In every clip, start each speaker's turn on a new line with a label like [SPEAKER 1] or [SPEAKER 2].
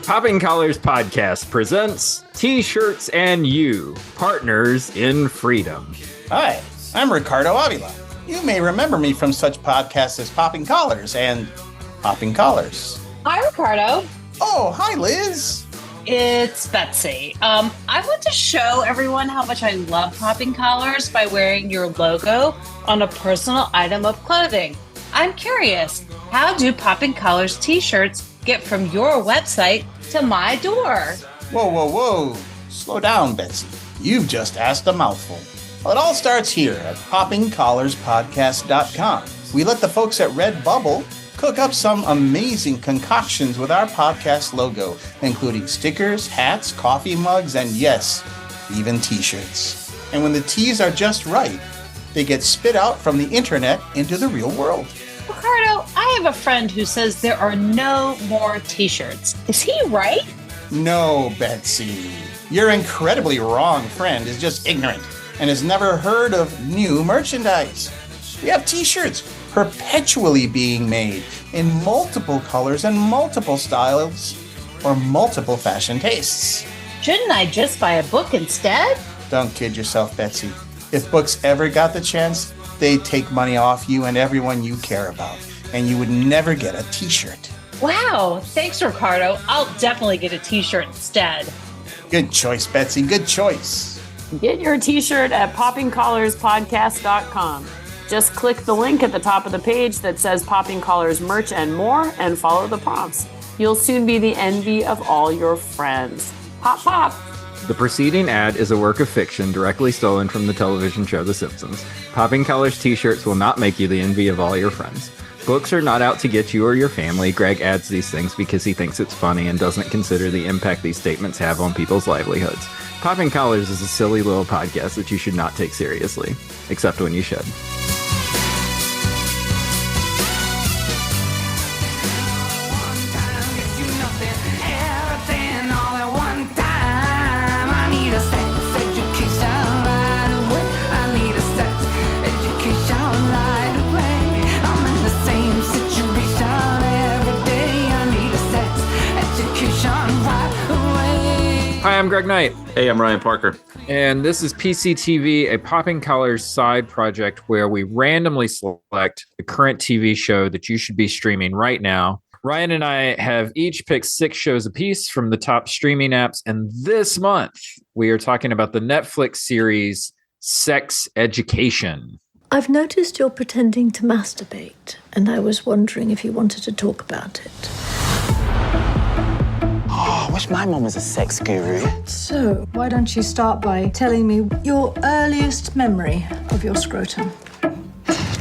[SPEAKER 1] Popping Collars Podcast presents T-Shirts and You, Partners in Freedom.
[SPEAKER 2] Hi, I'm Ricardo Avila. You may remember me from such podcasts as Popping Collars and Popping Collars.
[SPEAKER 3] Hi, Ricardo.
[SPEAKER 2] Oh, hi, Liz.
[SPEAKER 3] It's Betsy. I want to show everyone how much I love Popping Collars by wearing your logo on a personal item of clothing. I'm curious, how do Popping Collars t-shirts get from your website to my door?
[SPEAKER 2] Whoa. Slow down, Betsy. You've just asked a mouthful. Well, it all starts here at poppingcollarspodcast.com. We let the folks at Redbubble cook up some amazing concoctions with our podcast logo, including stickers, hats, coffee mugs, and yes, even t-shirts. And when the teas are just right, they get spit out from the internet into the real world.
[SPEAKER 3] Ricardo, I have a friend who says there are no more t-shirts. Is he right?
[SPEAKER 2] No, Betsy. Your incredibly wrong friend is just ignorant and has never heard of new merchandise. We have t-shirts perpetually being made in multiple colors and multiple styles or multiple fashion tastes.
[SPEAKER 3] Shouldn't I just buy a book instead?
[SPEAKER 2] Don't kid yourself, Betsy. If books ever got the chance, they'd take money off you and everyone you care about, and you would never get a t-shirt.
[SPEAKER 3] Wow, thanks, Ricardo. I'll definitely get a t-shirt instead.
[SPEAKER 2] Good choice, Betsy. Good choice.
[SPEAKER 4] Get your t-shirt at poppingcollarspodcast.com. Just click the link at the top of the page that says Popping Collars merch and more and follow the prompts. You'll soon be the envy of all your friends. Pop, pop.
[SPEAKER 1] The preceding ad is a work of fiction directly stolen from the television show The Simpsons. Popping Collars t-shirts will not make you the envy of all your friends. Books are not out to get you or your family. Greg adds these things because he thinks it's funny and doesn't consider the impact these statements have on people's livelihoods. Popping Collars is a silly little podcast that you should not take seriously, except when you should. Hi, I'm Greg Knight.
[SPEAKER 5] Hey, I'm Ryan Parker.
[SPEAKER 1] And this is PCTV, a Popping Collars side project where we randomly select a current TV show that you should be streaming right now. Ryan and I have each picked 6 shows apiece from the top streaming apps. And this month, we are talking about the Netflix series Sex Education.
[SPEAKER 6] I've noticed you're pretending to masturbate, and I was wondering if you wanted to talk about it.
[SPEAKER 7] Oh, I wish my mum was a sex guru.
[SPEAKER 6] So, why don't you start by telling me your earliest memory of your scrotum?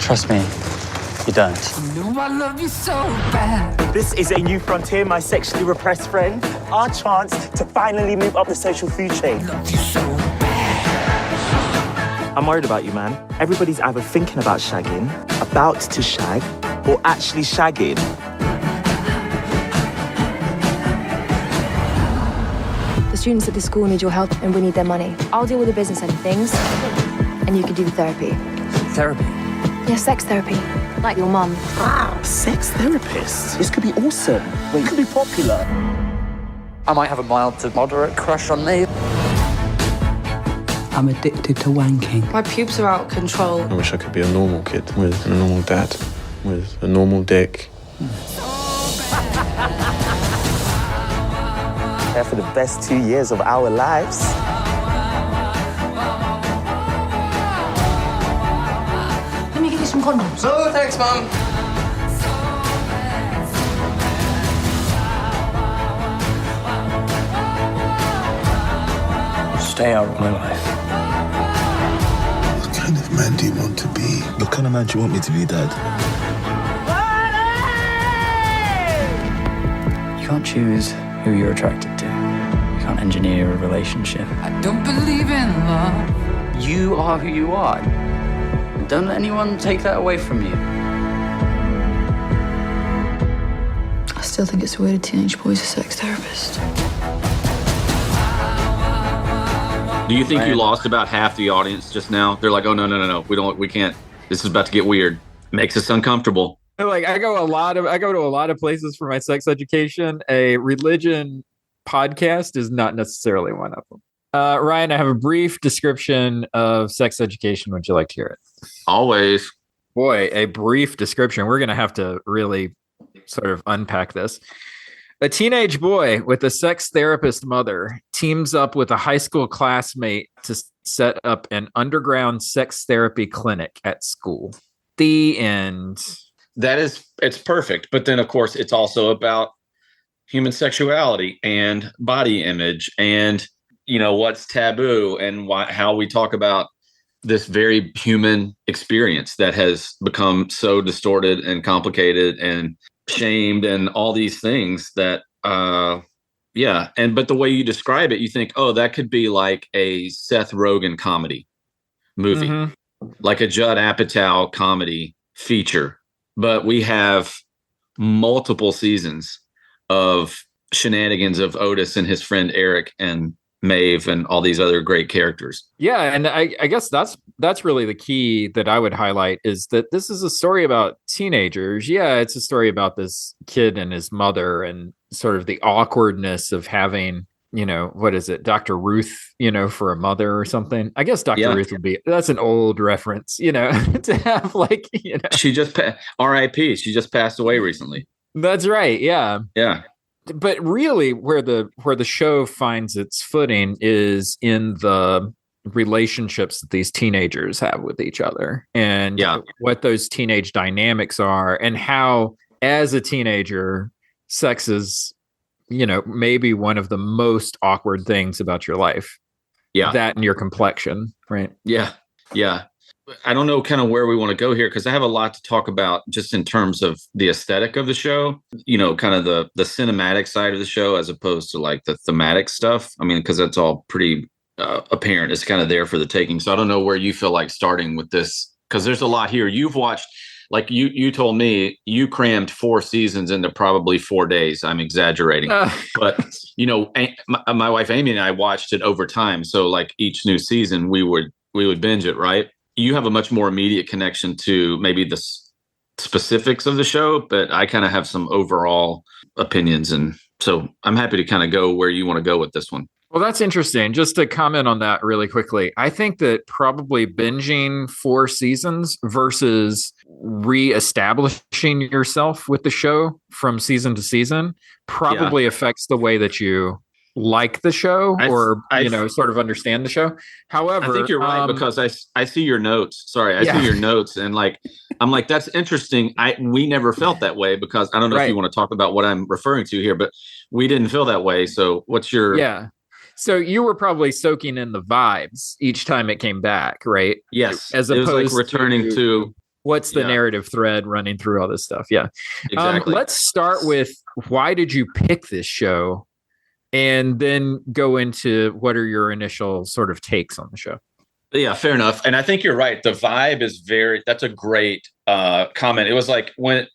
[SPEAKER 7] Trust me, you don't.
[SPEAKER 8] You know I love you so bad.
[SPEAKER 7] This is a new frontier, my sexually repressed friend. Our chance to finally move up the social food chain.
[SPEAKER 8] Love you so bad.
[SPEAKER 7] I'm worried about you, man. Everybody's either thinking about shagging, about to shag, or actually shagging.
[SPEAKER 9] The students at this school need your help and we need their money. I'll deal with the business end of things, and you can do the therapy.
[SPEAKER 7] Therapy?
[SPEAKER 9] Yeah, sex therapy. Like your mum.
[SPEAKER 7] Wow, sex therapist. This could be awesome. It could be popular.
[SPEAKER 10] I might have a mild to moderate crush on me.
[SPEAKER 8] I'm addicted to wanking.
[SPEAKER 9] My pubes are out of control.
[SPEAKER 11] I wish I could be a normal kid with a normal dad, with a normal dick.
[SPEAKER 7] There for the best 2 years of our lives.
[SPEAKER 6] Let me get you some condoms.
[SPEAKER 10] Oh, thanks, Mum. Stay out of my life.
[SPEAKER 11] What kind of man do you want to be? What kind of man do you want me to be, Dad?
[SPEAKER 10] You can't choose who you're attracted to. You can't engineer a relationship.
[SPEAKER 8] I don't believe in love.
[SPEAKER 10] You are who you are. Don't let anyone take that away from you.
[SPEAKER 9] I still think it's weird a teenage boy's a sex therapist.
[SPEAKER 5] Do you think you lost about half the audience just now? They're like, oh, no. We can't. This is about to get weird. Makes us uncomfortable.
[SPEAKER 1] Like I go to a lot of places for my sex education. A religion podcast is not necessarily one of them. Ryan, I have a brief description of sex education. Would you like to hear it?
[SPEAKER 5] Always.
[SPEAKER 1] Boy, a brief description. We're going to have to really sort of unpack this. A teenage boy with a sex therapist mother teams up with a high school classmate to set up an underground sex therapy clinic at school. The end.
[SPEAKER 5] It's perfect. But then, of course, it's also about human sexuality and body image and, what's taboo and how we talk about this very human experience that has become so distorted and complicated and shamed and all these things that, but the way you describe it, you think, oh, that could be like a Seth Rogen comedy movie, like a Judd Apatow comedy feature. But we have multiple seasons of shenanigans of Otis and his friend Eric and Maeve and all these other great characters.
[SPEAKER 1] Yeah, and I guess that's really the key that I would highlight is that this is a story about teenagers. Yeah, it's a story about this kid and his mother and sort of the awkwardness of having, what is it, Dr. Ruth, for a mother or something. I guess Dr. Ruth would be, that's an old reference, to have like,
[SPEAKER 5] She just, R.I.P. She just passed away recently.
[SPEAKER 1] That's right. Yeah.
[SPEAKER 5] Yeah.
[SPEAKER 1] But really where the show finds its footing is in the relationships that these teenagers have with each other and what those teenage dynamics are and how, as a teenager, sex is, maybe one of the most awkward things about your life.
[SPEAKER 5] Yeah.
[SPEAKER 1] That and your complexion. Right.
[SPEAKER 5] Yeah. Yeah. I don't know kind of where we want to go here because I have a lot to talk about just in terms of the aesthetic of the show, kind of the cinematic side of the show as opposed to like the thematic stuff. I mean, because that's all pretty apparent. It's kind of there for the taking. So I don't know where you feel like starting with this because there's a lot here. You've watched, like you told me, you crammed 4 seasons into probably 4 days. I'm exaggerating, but my wife Amy and I watched it over time. So like each new season, we would binge it, right? You have a much more immediate connection to maybe the specifics of the show, but I kind of have some overall opinions. And so I'm happy to kind of go where you want to go with this one.
[SPEAKER 1] Well, that's interesting. Just to comment on that really quickly, I think that probably binging 4 seasons versus reestablishing yourself with the show from season to season probably affects the way that you like the show or sort of understand the show. However,
[SPEAKER 5] I think you're right because I see your notes. Sorry, I see your notes and I'm like, that's interesting. We never felt that way because I don't know if you want to talk about what I'm referring to here, but we didn't feel that way. So what's your
[SPEAKER 1] So you were probably soaking in the vibes each time it came back, right?
[SPEAKER 5] Yes.
[SPEAKER 1] As opposed
[SPEAKER 5] it was like returning to
[SPEAKER 1] what's the narrative thread running through all this stuff. Yeah.
[SPEAKER 5] Exactly.
[SPEAKER 1] Let's start with why did you pick this show? And then go into what are your initial sort of takes on the show.
[SPEAKER 5] Yeah, fair enough. And I think you're right. The vibe is that's a great comment. It was like when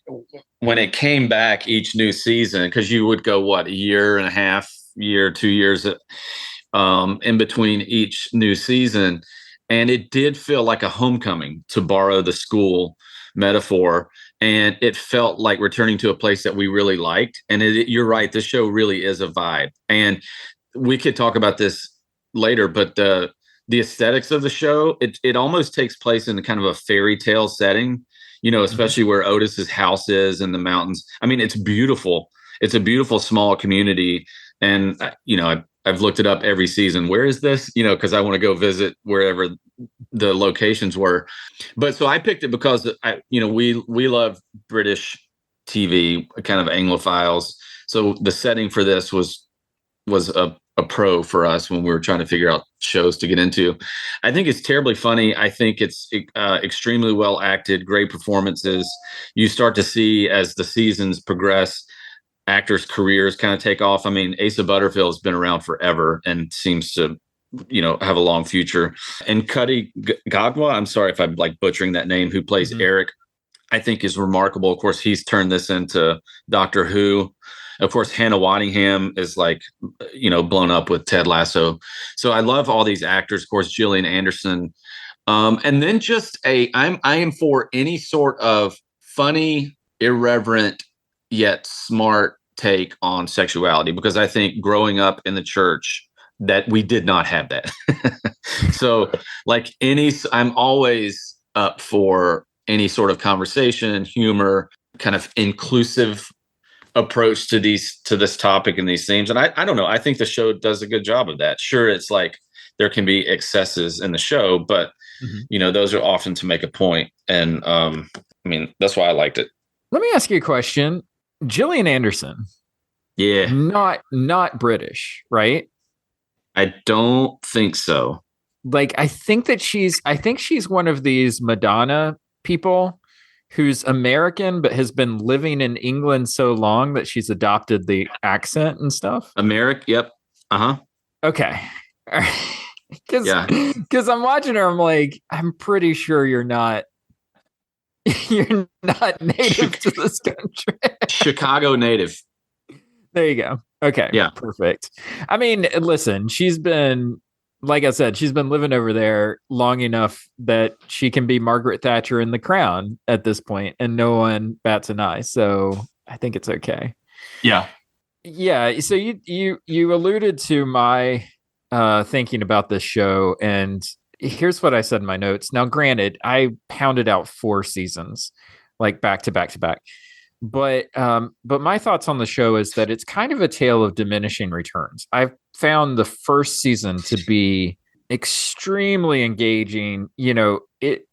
[SPEAKER 5] it came back each new season, because you would go, a year and a half, 2 years in between each new season. And it did feel like a homecoming, to borrow the school metaphor. And it felt like returning to a place that we really liked. And you're right. This show really is a vibe. And we could talk about this later, but the aesthetics of the show, it almost takes place in kind of a fairy tale setting, especially where Otis's house is in the mountains. I mean, it's beautiful. It's a beautiful small community. And, I've looked it up every season. Where is this? Because I want to go visit wherever the locations were. But so I picked it because we love British TV, kind of Anglophiles. So the setting for this was a pro for us when we were trying to figure out shows to get into. I think it's terribly funny. I think it's extremely well acted, great performances. You start to see as the seasons progress, actors' careers kind of take off. I mean, Asa Butterfield has been around forever and seems to, have a long future. And Cuddy Gagwa, I'm sorry if I'm like butchering that name, who plays Eric, I think is remarkable. Of course, he's turned this into Doctor Who. Of course, Hannah Waddingham is blown up with Ted Lasso. So I love all these actors. Of course, Gillian Anderson. And then I am for any sort of funny, irreverent, yet smart take on sexuality, because I think growing up in the church that we did not have that. So like I'm always up for any sort of conversation, humor, kind of inclusive approach to this topic and these themes. And I don't know, I think the show does a good job of that. Sure, it's like there can be excesses in the show, but those are often to make a point. And I mean, that's why I liked it.
[SPEAKER 1] Let me ask you a question. Gillian Anderson.
[SPEAKER 5] Yeah.
[SPEAKER 1] Not British, right?
[SPEAKER 5] I don't think so.
[SPEAKER 1] Like, I think she's one of these Madonna people who's American, but has been living in England so long that she's adopted the accent and stuff.
[SPEAKER 5] Yep. Uh-huh.
[SPEAKER 1] Okay. Because I'm watching her, I'm like, I'm pretty sure you're not native to this country.
[SPEAKER 5] Chicago native.
[SPEAKER 1] There you go. Okay.
[SPEAKER 5] Yeah.
[SPEAKER 1] Perfect. I mean, listen, like I said, she's been living over there long enough that she can be Margaret Thatcher in The Crown at this point, and no one bats an eye. So I think it's okay.
[SPEAKER 5] Yeah.
[SPEAKER 1] Yeah. So you alluded to my thinking about this show, and here's what I said in my notes. Now, granted, I pounded out 4 seasons, like back to back to back. But my thoughts on the show is that it's kind of a tale of diminishing returns. I've found the first season to be extremely engaging. It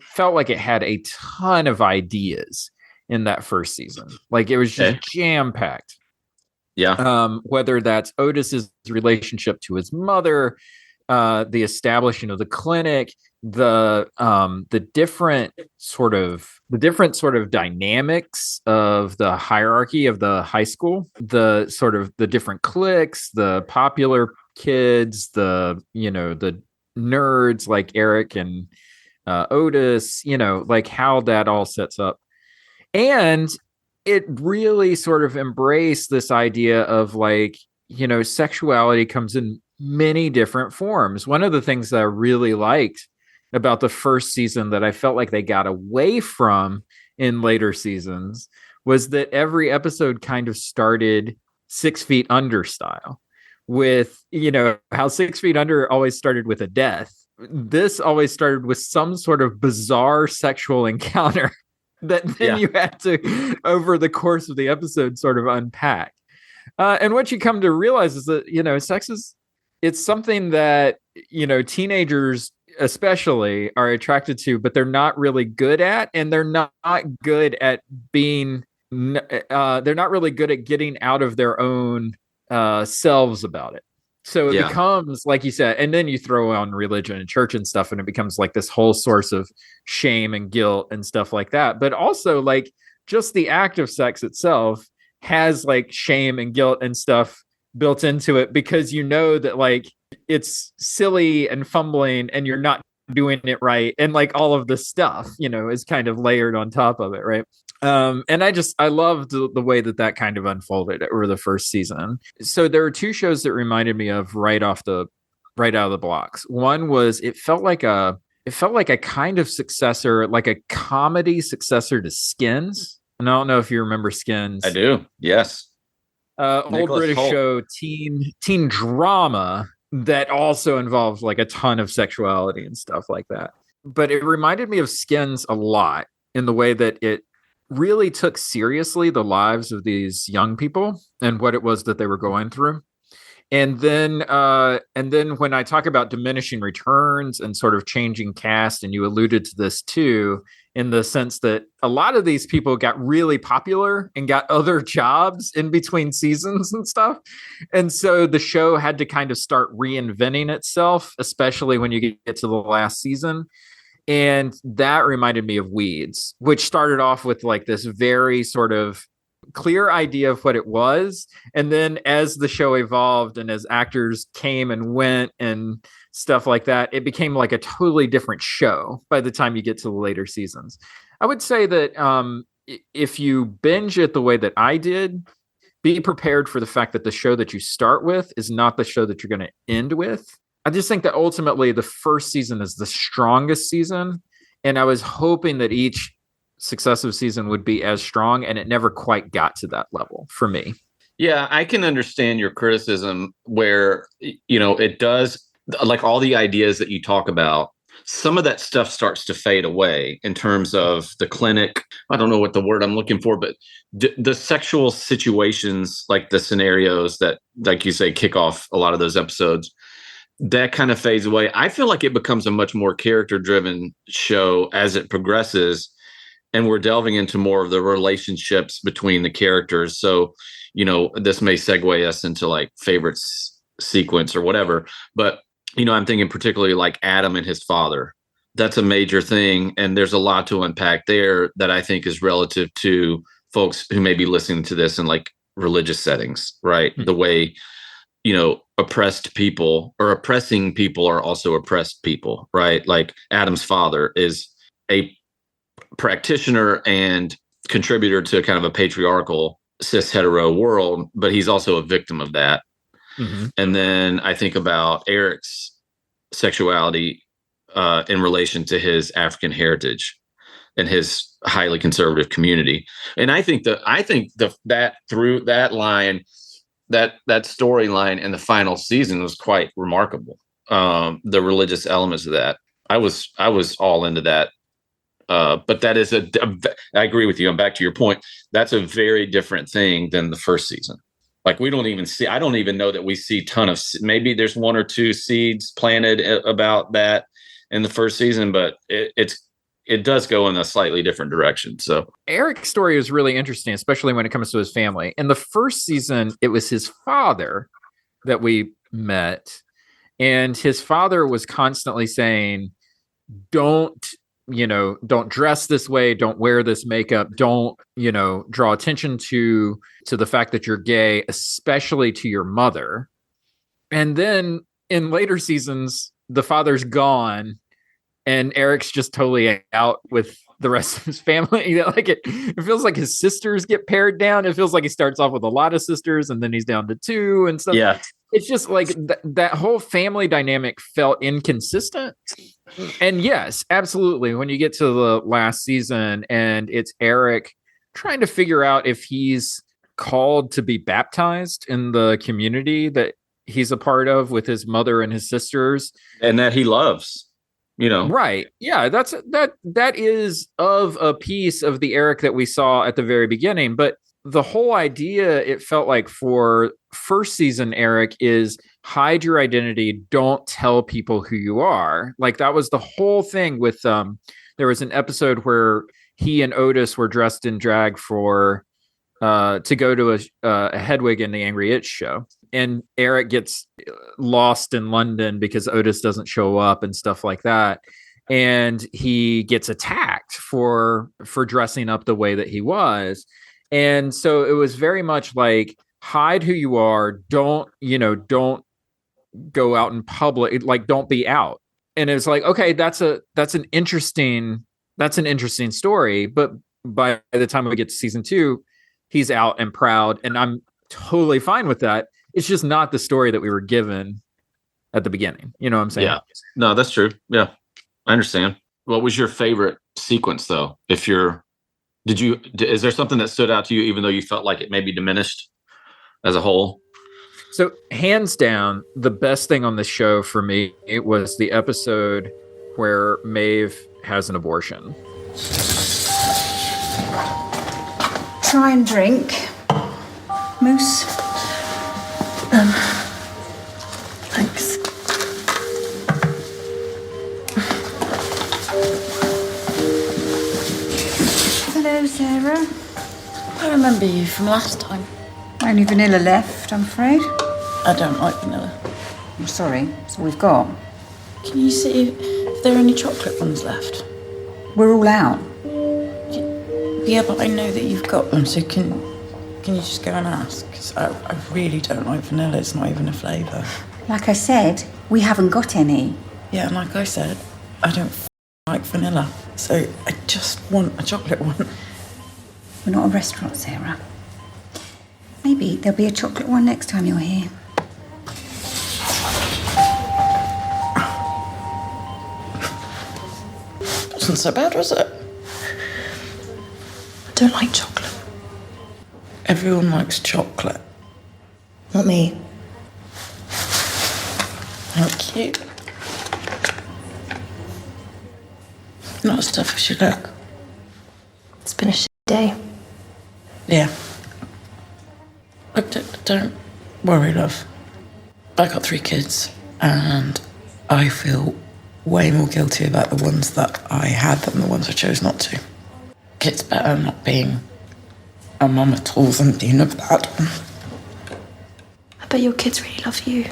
[SPEAKER 1] felt like it had a ton of ideas in that first season. Like, it was just jam packed.
[SPEAKER 5] Yeah.
[SPEAKER 1] Whether that's Otis's relationship to his mother, the establishing of the clinic, the different sort of dynamics of the hierarchy of the high school, the different cliques, the popular kids, the nerds like Eric and Otis, like how that all sets up. And it really sort of embraced this idea of like, sexuality comes in many different forms. One of the things that I really liked about the first season that I felt like they got away from in later seasons was that every episode kind of started 6 Feet Under style, with, how 6 Feet Under always started with a death. This always started with some sort of bizarre sexual encounter that then you had to, over the course of the episode, sort of unpack. And what you come to realize is that, sex it's something that, teenagers especially are attracted to, but they're not really good at, and they're not good at being, they're not really good at getting out of their own selves about it. So it becomes, like you said, and then you throw on religion and church and stuff, and it becomes like this whole source of shame and guilt and stuff like that. But also, like, just the act of sex itself has like shame and guilt and stuff built into it, because that like it's silly and fumbling and you're not doing it right, and like all of this stuff is kind of layered on top of it, right? And I loved the way that kind of unfolded over the first season. So there were 2 shows that reminded me of right out of the blocks. One was, it felt like a kind of successor, like a comedy successor to Skins. And I don't know if you remember Skins.
[SPEAKER 5] I do. Yes.
[SPEAKER 1] Old British show, teen drama that also involved like a ton of sexuality and stuff like that. But it reminded me of Skins a lot in the way that it really took seriously the lives of these young people and what it was that they were going through. And then when I talk about diminishing returns and sort of changing cast, and you alluded to this too, in the sense that a lot of these people got really popular and got other jobs in between seasons and stuff. And so the show had to kind of start reinventing itself, especially when you get to the last season. And that reminded me of Weeds, which started off with like this very sort of clear idea of what it was. And then as the show evolved and as actors came and went and stuff like that, it became like a totally different show by the time you get to the later seasons. I would say that if you binge it the way that I did, be prepared for the fact that the show that you start with is not the show that you're going to end with. I just think that ultimately the first season is the strongest season. And I was hoping that each successive season would be as strong, and it never quite got to that level for me.
[SPEAKER 5] Yeah, I can understand your criticism where, it does, like all the ideas that you talk about, some of that stuff starts to fade away in terms of the clinic. I don't know what the word I'm looking for, but the sexual situations, like the scenarios that, like you say, kick off a lot of those episodes, that kind of fades away. I feel like it becomes a much more character-driven show as it progresses, and we're delving into more of the relationships between the characters. So, this may segue us into like favorites sequence or whatever, but I'm thinking particularly like Adam and his father. That's a major thing, and there's a lot to unpack there that I think is relative to folks who may be listening to this in like religious settings, right? The way oppressed people or oppressing people are also oppressed people, right? Like Adam's father is a practitioner and contributor to kind of a patriarchal cis hetero world, but he's also a victim of that. Mm-hmm. And then I think about Eric's sexuality in relation to his African heritage and his highly conservative community. And I think that through that line, that storyline in the final season was quite remarkable. The religious elements of that, I was all into that. But that is I agree with you. I'm back to your point. That's a very different thing than the first season. Like I don't even know that we see maybe there's one or two seeds planted about that in the first season, but it does go in a slightly different direction. So
[SPEAKER 1] Eric's story is really interesting, especially when it comes to his family. In the first season, it was his father that we met, and his father was constantly saying, don't dress this way, don't wear this makeup, don't, draw attention to the fact that you're gay, especially to your mother. And then in later seasons, the father's gone and Eric's just totally out with the rest of his family. Like it feels like his sisters get pared down. It feels like he starts off with a lot of sisters and then he's down to 2 and stuff.
[SPEAKER 5] Yeah.
[SPEAKER 1] It's just like that whole family dynamic felt inconsistent. And yes, absolutely. When you get to the last season and it's Eric trying to figure out if he's called to be baptized in the community that he's a part of with his mother and his sisters.
[SPEAKER 5] And that he loves,
[SPEAKER 1] Right. Yeah, that is of a piece of the Eric that we saw at the very beginning. But the whole idea, it felt like for first season Eric, is hide your identity, don't tell people who you are. Like that was the whole thing with there was an episode where he and Otis were dressed in drag for to go to a Hedwig and the Angry Itch show, and Eric gets lost in London because Otis doesn't show up and stuff like that, and he gets attacked for dressing up the way that he was. And so it was very much like, hide who you are. Don't go out in public. Like, don't be out. And it's like, okay, that's an interesting story. But by the time we get to season 2, he's out and proud. And I'm totally fine with that. It's just not the story that we were given at the beginning. You know what I'm saying?
[SPEAKER 5] Yeah. No, that's true. Yeah. I understand. What was your favorite sequence though? Is there something that stood out to you, even though you felt like it may be diminished as a whole?
[SPEAKER 1] So hands down, the best thing on the show for me, it was the episode where Maeve has an abortion.
[SPEAKER 6] Try and drink. Moose. Thanks. Hello, Sarah.
[SPEAKER 12] I remember you from last time.
[SPEAKER 6] Only vanilla left, I'm afraid.
[SPEAKER 12] I don't like vanilla.
[SPEAKER 6] I'm sorry, that's all we've got.
[SPEAKER 12] Can you see if there are any chocolate ones left?
[SPEAKER 6] We're all out.
[SPEAKER 12] Yeah, but I know that you've got them, so can you just go and ask? Because I really don't like vanilla. It's not even a flavour.
[SPEAKER 6] Like I said, we haven't got any.
[SPEAKER 12] Yeah, and like I said, I don't like vanilla. So I just want a chocolate one.
[SPEAKER 6] We're not a restaurant, Sarah. Maybe there'll be a chocolate one next time you're here.
[SPEAKER 12] Wasn't so bad, was it? don't like chocolate. Everyone likes chocolate.
[SPEAKER 13] Not me.
[SPEAKER 12] Thank you. Not as tough as you look.
[SPEAKER 13] It's been a shit day.
[SPEAKER 12] Yeah. Look, don't worry, love. I got 3 kids, and I feel way more guilty about the ones that I had than the ones I chose not to. It's better not being a mum at all than being a dad.
[SPEAKER 13] I bet your kids really love you.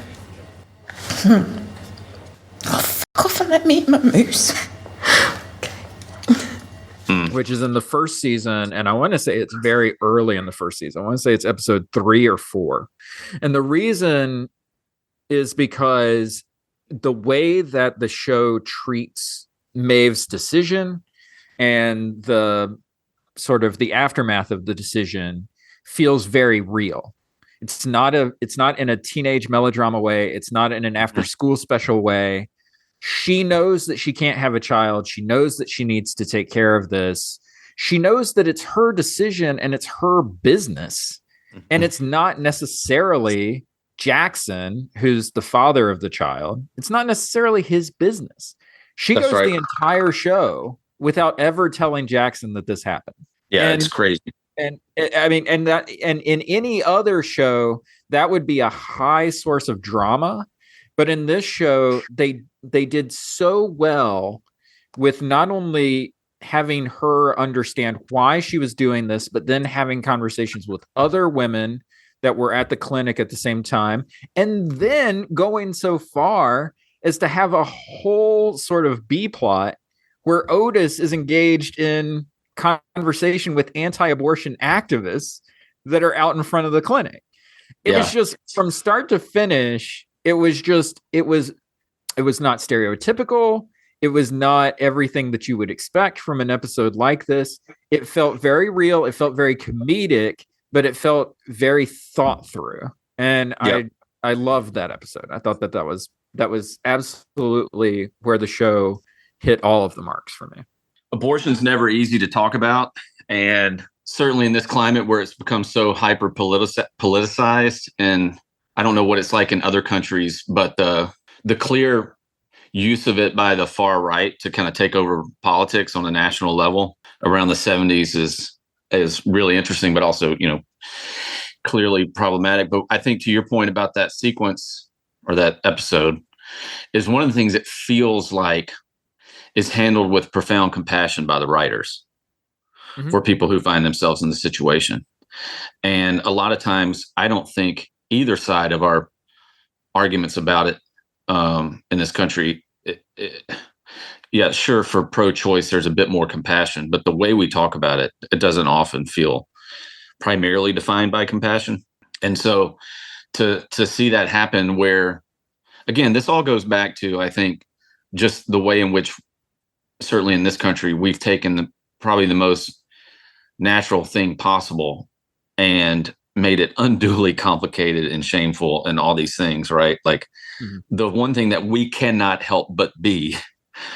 [SPEAKER 12] Oh, fuck off and let me eat my moose.
[SPEAKER 1] Which is in the first season, and I want to say it's very early in the first season. I want to say it's episode 3 or 4. And the reason is because the way that the show treats Maeve's decision and the sort of the aftermath of the decision feels very real. It's not in a teenage melodrama way. It's not in an after school special way. She knows that she can't have a child. She knows that she needs to take care of this. She knows that it's her decision and it's her business. And it's not necessarily Jackson, who's the father of the child. It's not necessarily his business. She
[SPEAKER 5] That's
[SPEAKER 1] goes
[SPEAKER 5] right.
[SPEAKER 1] the entire show without ever telling Jackson that this happened.
[SPEAKER 5] Yeah,
[SPEAKER 1] And
[SPEAKER 5] it's crazy.
[SPEAKER 1] And I mean, and in any other show, that would be a high source of drama. But in this show, they did so well with not only having her understand why she was doing this, but then having conversations with other women that were at the clinic at the same time, and then going so far as to have a whole sort of B plot where Otis is engaged in conversation with anti-abortion activists that are out in front of the clinic. It was just from start to finish. It was not stereotypical. It was not everything that you would expect from an episode like this. It felt very real. It felt very comedic, but it felt very thought through. And I loved that episode. I thought that was absolutely where the show hit all of the marks for me.
[SPEAKER 5] Abortion's never easy to talk about, and certainly in this climate where it's become so hyper politicized, and I don't know what it's like in other countries, but the clear use of it by the far right to kind of take over politics on a national level around the 70s is really interesting, but also, clearly problematic. But I think to your point about that sequence or that episode is one of the things that feels like is handled with profound compassion by the writers for people who find themselves in the situation. And a lot of times I don't think either side of our arguments about it in this country, sure, for pro-choice, there's a bit more compassion, but the way we talk about it, it doesn't often feel primarily defined by compassion. And so to see that happen where, again, this all goes back to, I think, just the way in which, certainly in this country, we've taken probably the most natural thing possible and made it unduly complicated and shameful and all these things, right? Like the one thing that we cannot help but be,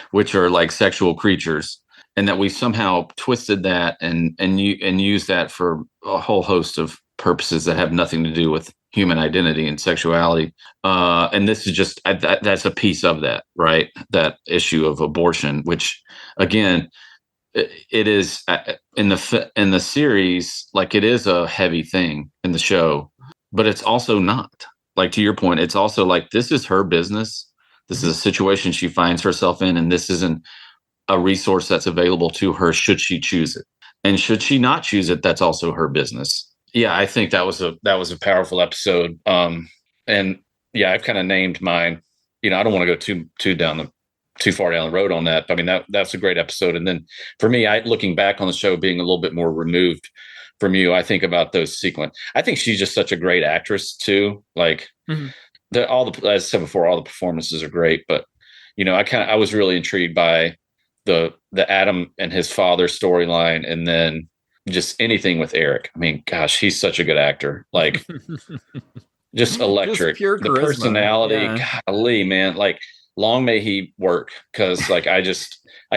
[SPEAKER 5] which are like sexual creatures, and that we somehow twisted that and used that for a whole host of purposes that have nothing to do with human identity and sexuality. And this is just, that's a piece of that, right? That issue of abortion, which again, it is in the series, like it is a heavy thing in the show, but it's also not. Like, to your point, it's also like, this is her business. This is a situation she finds herself in, and this isn't a resource that's available to her should she choose it. And should she not choose it, that's also her business. Yeah, I think that was a powerful episode. And yeah, I've kind of named mine. I don't want to go too far down the road on that. I mean, that's a great episode. And then for me, looking back on the show, being a little bit more removed from you, I think about those sequence. I think she's just such a great actress too. Like as I said before, all the performances are great. But I was really intrigued by the Adam and his father storyline, and then just anything with Eric. I mean, gosh, he's such a good actor. Like, just electric.
[SPEAKER 1] Just pure
[SPEAKER 5] the
[SPEAKER 1] charisma.
[SPEAKER 5] Personality.
[SPEAKER 1] Yeah.
[SPEAKER 5] Golly, man. Like, long may he work, because like I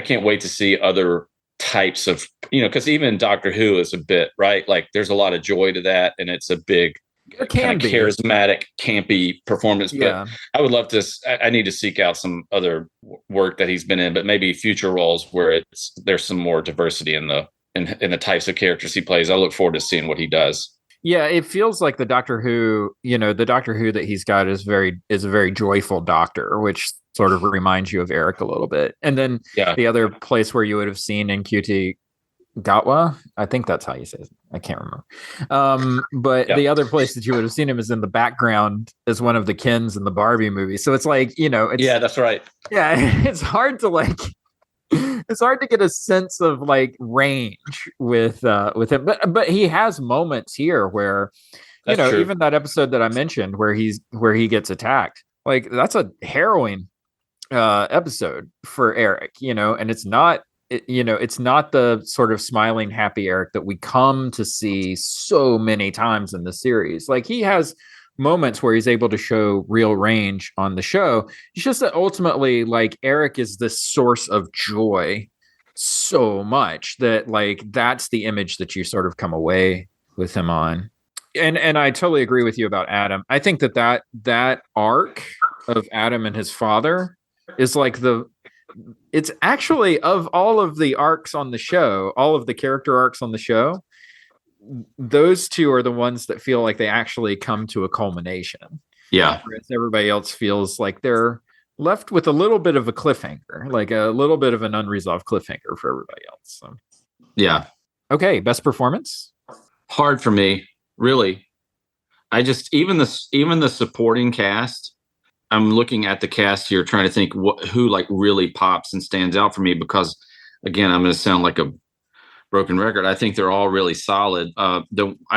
[SPEAKER 5] can't wait to see other types of, because even Doctor Who is a bit, right? Like there's a lot of joy to that, and it's a big kind of charismatic, campy performance.
[SPEAKER 1] Yeah.
[SPEAKER 5] But I would love to. I need to seek out some other work that he's been in, but maybe future roles where there's some more diversity in the types of characters he plays. I look forward to seeing what he does.
[SPEAKER 1] Yeah, it feels like the Doctor Who, the Doctor Who that he's got is a very joyful doctor, which sort of reminds you of Eric a little bit. And then the other place where you would have seen Ncuti Gatwa, I think that's how you say it. I can't remember. But the other place that you would have seen him is in the background as one of the Kens in the Barbie movie. So it's like,
[SPEAKER 5] yeah, that's right.
[SPEAKER 1] Yeah, it's hard to get a sense of like range with him, but he has moments here where even that episode that I mentioned where he gets attacked, like that's a harrowing episode for Eric, and it's not the sort of smiling happy Eric that we come to see so many times in the series. Like he has moments where he's able to show real range on the show. It's just that ultimately, like, Eric is this source of joy so much that like that's the image that you sort of come away with him on. And I totally agree with you about Adam. I think that arc of Adam and his father is like it's actually, of all of the arcs on the show, all of the character arcs on the show, those two are the ones that feel like they actually come to a culmination.
[SPEAKER 5] Yeah.
[SPEAKER 1] Whereas everybody else feels like they're left with a little bit of a cliffhanger, like a little bit of an unresolved cliffhanger for everybody else. So.
[SPEAKER 5] Yeah.
[SPEAKER 1] Okay. Best performance?
[SPEAKER 5] Hard for me, really. I just, even the supporting cast, I'm looking at the cast here, trying to think who like really pops and stands out for me, because again, I'm going to sound like a broken record. I think they're all really solid. I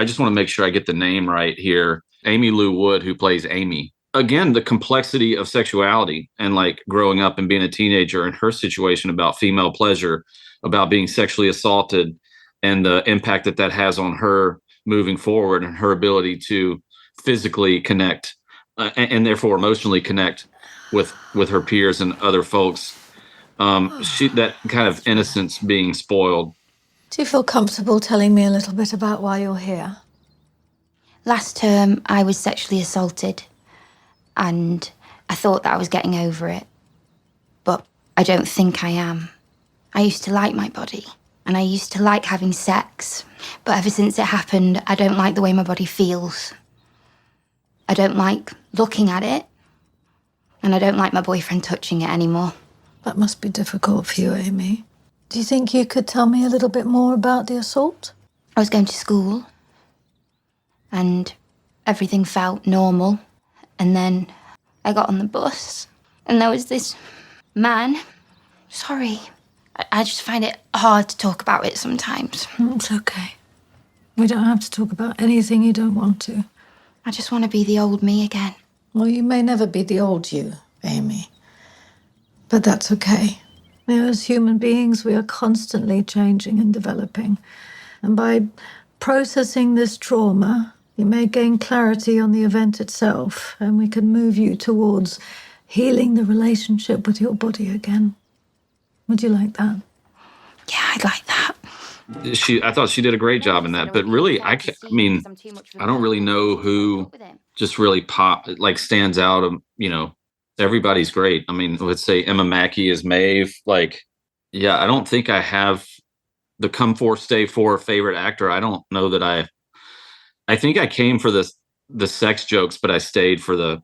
[SPEAKER 5] just want to make sure I get the name right here. Amy Lou Wood, who plays Amy. Again, the complexity of sexuality and like growing up and being a teenager and her situation about female pleasure, about being sexually assaulted, and the impact that has on her moving forward and her ability to physically connect and therefore emotionally connect with her peers and other folks. That kind of innocence being spoiled.
[SPEAKER 6] Do you feel comfortable telling me a little bit about why you're here?
[SPEAKER 13] Last term, I was sexually assaulted, and I thought that I was getting over it. But I don't think I am. I used to like my body, and I used to like having sex. But ever since it happened, I don't like the way my body feels. I don't like looking at it, and I don't like my boyfriend touching it anymore.
[SPEAKER 6] That must be difficult for you, Amy. Do you think you could tell me a little bit more about the assault?
[SPEAKER 13] I was going to school, and everything felt normal. And then I got on the bus, and there was this man. Sorry, I just find it hard to talk about it sometimes.
[SPEAKER 6] It's okay. We don't have to talk about anything you don't want to.
[SPEAKER 13] I just want to be the old me again.
[SPEAKER 6] Well, you may never be the old you, Amy. But that's okay. As human beings, we are constantly changing and developing. And by processing this trauma, you may gain clarity on the event itself, and we can move you towards healing the relationship with your body again. Would you like that?
[SPEAKER 13] Yeah, I'd like that.
[SPEAKER 5] I thought she did a great job in that, but really, I don't really know who just really stands out. Everybody's great. I mean, let's say Emma Mackey is Maeve. Like, yeah, I don't think I have the come for, stay for favorite actor. I don't know that I think I came for the sex jokes, but I stayed for the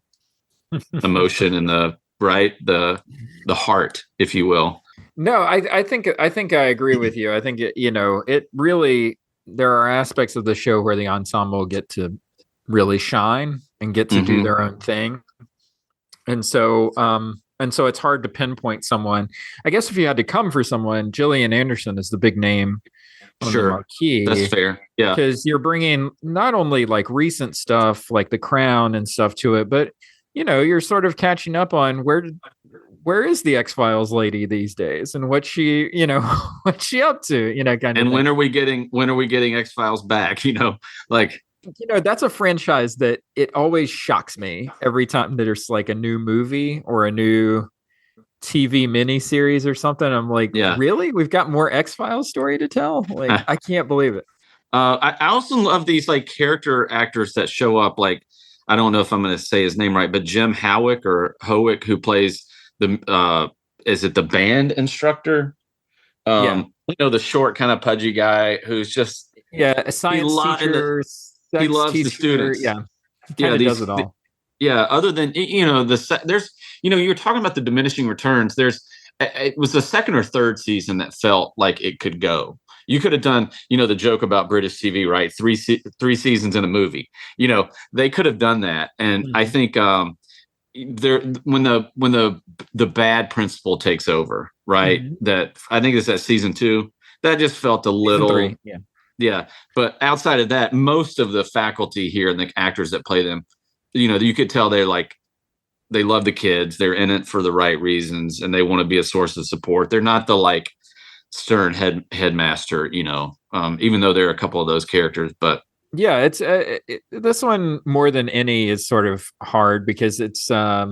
[SPEAKER 5] emotion and the heart, if you will.
[SPEAKER 1] No, I think I agree with you. I think it really, there are aspects of the show where the ensemble get to really shine and get to do their own thing. And so it's hard to pinpoint someone. I guess if you had to come for someone, Gillian Anderson is the big name on the marquee.
[SPEAKER 5] That's fair. Yeah.
[SPEAKER 1] Because you're bringing not only like recent stuff like The Crown and stuff to it, but you're sort of catching up on where is the X-Files lady these days, and what's she up to, kind of.
[SPEAKER 5] And when are we getting X-Files back?
[SPEAKER 1] That's a franchise that it always shocks me every time that there's like a new movie or a new TV miniseries or something. I'm like, really? We've got more X-Files story to tell? Like, I can't believe it.
[SPEAKER 5] I also love these like character actors that show up. Like, I don't know if I'm going to say his name right, but Jim Howick, who plays is it the band instructor? The short kind of pudgy guy who's just
[SPEAKER 1] a science teacher.
[SPEAKER 5] He loves
[SPEAKER 1] teacher,
[SPEAKER 5] the students.
[SPEAKER 1] Yeah, he kind of does it all.
[SPEAKER 5] Other than there's you're talking about the diminishing returns. It was the second or third season that felt like it could go. You could have done, the joke about British TV, right? Three seasons in a movie. They could have done that, and I think when the bad principal takes over, right? That I think it's at season 2. That just felt a little.
[SPEAKER 1] Season 3,
[SPEAKER 5] yeah. But outside of that, most of the faculty here and the actors that play them, you could tell they love the kids. They're in it for the right reasons, and they want to be a source of support. They're not the like stern headmaster, even though there are a couple of those characters. But
[SPEAKER 1] yeah, it's this one more than any is sort of hard because it's I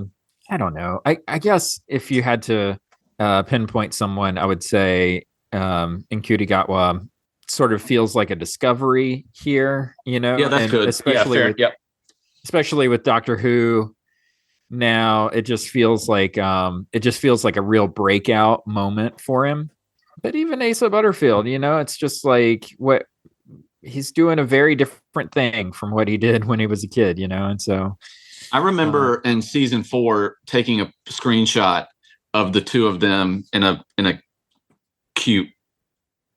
[SPEAKER 1] don't know. I guess if you had to pinpoint someone, I would say Nkutigatwa sort of feels like a discovery here,
[SPEAKER 5] Yeah, that's good.
[SPEAKER 1] Especially with Doctor Who. Now it just feels like a real breakout moment for him. But even Asa Butterfield, it's just like what he's doing a very different thing from what he did when he was a kid, and so
[SPEAKER 5] I remember in season 4 taking a screenshot of the two of them in a cute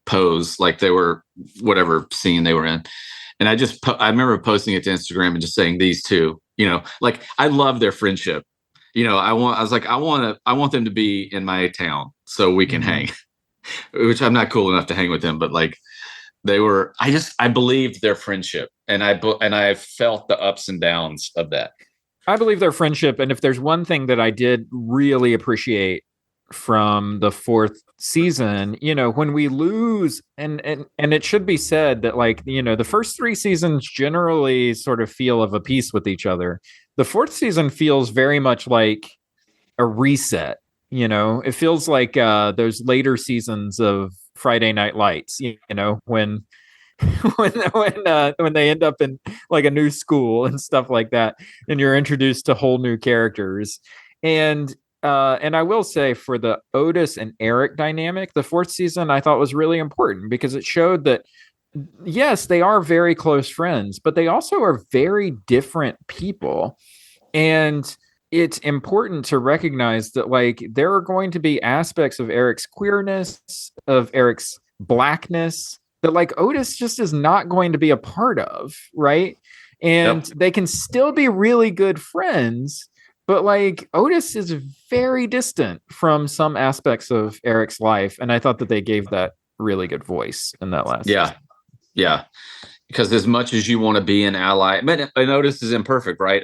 [SPEAKER 5] pose, like they were whatever scene they were in. And I remember posting it to Instagram and just saying these two, like I love their friendship. I want them to be in my town so we can hang, which I'm not cool enough to hang with them, but like they were, I believed their friendship, and I felt the ups and downs of that.
[SPEAKER 1] I believe their friendship. And if there's one thing that I did really appreciate from the 4th season, when we lose, and it should be said that like, the first 3 seasons generally sort of feel of a piece with each other. The 4th season feels very much like a reset. It feels like those later seasons of Friday Night Lights, when they end up in like a new school and stuff like that, and you're introduced to whole new characters. And I will say, for the Otis and Eric dynamic, the 4th season I thought was really important because it showed that, yes, they are very close friends, but they also are very different people. And it's important to recognize that, like, there are going to be aspects of Eric's queerness, of Eric's blackness, that like Otis just is not going to be a part of, right? And they can still be really good friends, but like Otis is very distant from some aspects of Eric's life. And I thought that they gave that really good voice in that last season.
[SPEAKER 5] Yeah. Because as much as you want to be an ally, and Otis is imperfect, right?